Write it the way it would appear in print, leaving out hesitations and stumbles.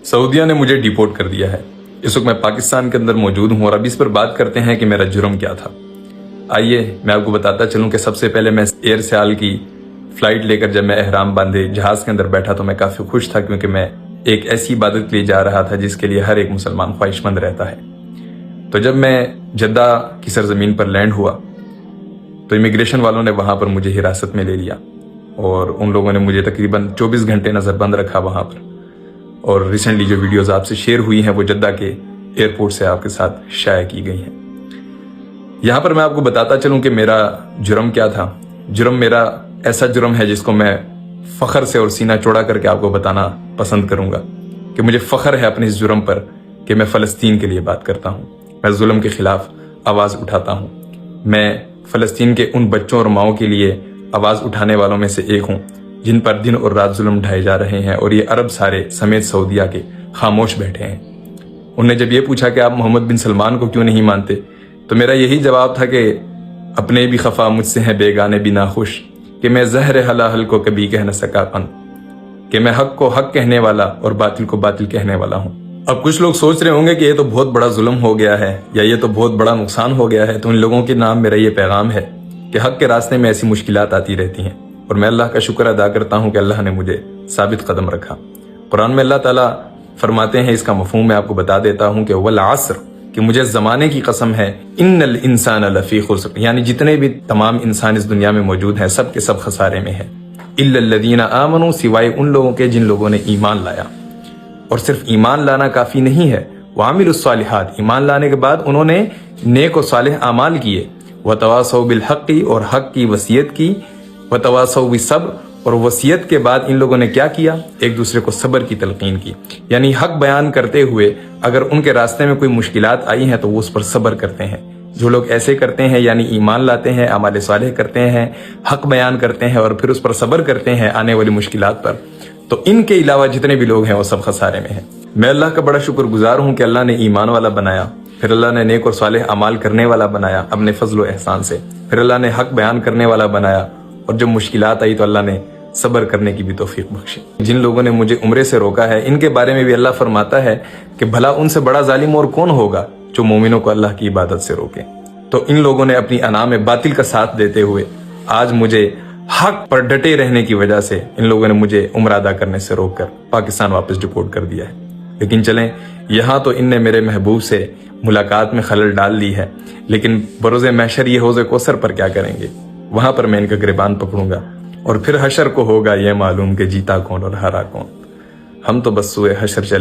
سعودیہ نے مجھے ڈیپورٹ کر دیا ہے۔ اس وقت میں پاکستان کے اندر موجود ہوں اور اب اس پر بات کرتے ہیں کہ میرا جرم کیا تھا۔ آئیے میں آپ کو بتاتا چلوں کہ سب سے پہلے میں ایئر سیال کی فلائٹ لے کر جب میں احرام باندھے جہاز کے اندر بیٹھا تو میں کافی خوش تھا، کیونکہ میں ایک ایسی عبادت کے لیے جا رہا تھا جس کے لیے ہر ایک مسلمان خواہش مند رہتا ہے۔ تو جب میں جدہ کی سرزمین پر لینڈ ہوا تو امیگریشن والوں نے وہاں پر مجھے حراست میں لے لیا اور ان لوگوں نے مجھے تقریباً 24 گھنٹے نظر بند رکھا وہاں پر، اور ریسنٹلی جو ویڈیوز آپ سے شیئر ہوئی ہیں وہ جدہ کے ایئرپورٹ سے آپ کے ساتھ شائع کی گئی ہیں۔ یہاں پر میں آپ کو بتاتا چلوں کہ میرا جرم کیا تھا۔ جرم میرا ایسا جرم ہے جس کو میں فخر سے اور سینہ چوڑا کر کے آپ کو بتانا پسند کروں گا کہ مجھے فخر ہے اپنے اس جرم پر کہ میں فلسطین کے لیے بات کرتا ہوں، میں ظلم کے خلاف آواز اٹھاتا ہوں، میں فلسطین کے ان بچوں اور ماؤں کے لیے آواز اٹھانے والوں میں سے ایک ہوں جن پر دن اور رات ظلم ڈھائے جا رہے ہیں، اور یہ عرب سارے سمیت سعودیہ کے خاموش بیٹھے ہیں۔ انہوں نے جب یہ پوچھا کہ آپ محمد بن سلمان کو کیوں نہیں مانتے تو میرا یہی جواب تھا کہ اپنے بھی خفا مجھ سے ہیں بیگانے بھی ناخوش، کہ میں زہر حلال کو کبھی کہہ نہ سکا پن، کہ میں حق کو حق کہنے والا اور باطل کو باطل کہنے والا ہوں۔ اب کچھ لوگ سوچ رہے ہوں گے کہ یہ تو بہت بڑا ظلم ہو گیا ہے یا یہ تو بہت بڑا نقصان ہو گیا ہے، تو ان لوگوں کے نام میرا یہ پیغام ہے کہ حق کے راستے میں ایسی مشکلات آتی رہتی ہیں، اور میں اللہ کا شکر ادا کرتا ہوں کہ اللہ نے مجھے ثابت قدم رکھا۔ قرآن میں اللہ تعالیٰ فرماتے ہیں، اس کا مفہوم میں آپ کو بتا دیتا ہوں کہ والعصر، کہ مجھے زمانے کی قسم ہے، ان الانسان لفی خسر، یعنی جتنے بھی تمام انسان اس دنیا میں موجود ہیں سب کے سب خسارے میں ہیں، الا الذین آمنوا، سوائے ان لوگوں کے جن لوگوں نے ایمان لایا۔ اور صرف ایمان لانا کافی نہیں ہے، وعملوا الصالحات، ایمان لانے کے بعد انہوں نے نیک و صالح اعمال کیے، وتواصوا بالحق، اور حق کی وصیت کی، وتواصوا بالصبر، اور وصیت کے بعد ان لوگوں نے کیا کیا، ایک دوسرے کو صبر کی تلقین کی، یعنی حق بیان کرتے ہوئے اگر ان کے راستے میں کوئی مشکلات آئی ہیں تو وہ اس پر صبر کرتے ہیں۔ جو لوگ ایسے کرتے ہیں، یعنی ایمان لاتے ہیں، اعمال صالح کرتے ہیں، حق بیان کرتے ہیں اور پھر اس پر صبر کرتے ہیں آنے والی مشکلات پر، تو ان کے علاوہ جتنے بھی لوگ ہیں وہ سب خسارے میں ہیں۔ میں اللہ کا بڑا شکر گزار ہوں کہ اللہ نے ایمان والا بنایا، پھر اللہ نے نیک اور صالح اعمال کرنے والا بنایا اپنے فضل و احسان سے، پھر اللہ نے حق بیان کرنے والا بنایا، اور جب مشکلات آئی تو اللہ نے صبر کرنے کی بھی توفیق بخشی۔ جن لوگوں نے مجھے عمرے سے روکا ہے ان کے بارے میں بھی اللہ فرماتا ہے کہ بھلا ان سے بڑا ظالم اور کون ہوگا جو مومنوں کو اللہ کی عبادت سے روکے۔ تو ان لوگوں نے اپنی انا میں باطل کا ساتھ دیتے ہوئے آج مجھے حق پر ڈٹے رہنے کی وجہ سے ان لوگوں نے مجھے عمرہ ادا کرنے سے روک کر پاکستان واپس ڈپورٹ کر دیا ہے۔ لیکن چلیں، یہاں تو ان نے میرے محبوب سے ملاقات میں خلل ڈال دی ہے، لیکن بروز محشر یہ حوض کوثر پر کیا کریں گے؟ وہاں پر میں ان کا گریبان پکڑوں گا اور پھر حشر کو ہوگا یہ معلوم کہ جیتا کون اور ہارا کون۔ ہم تو بس سوئے حشر چلے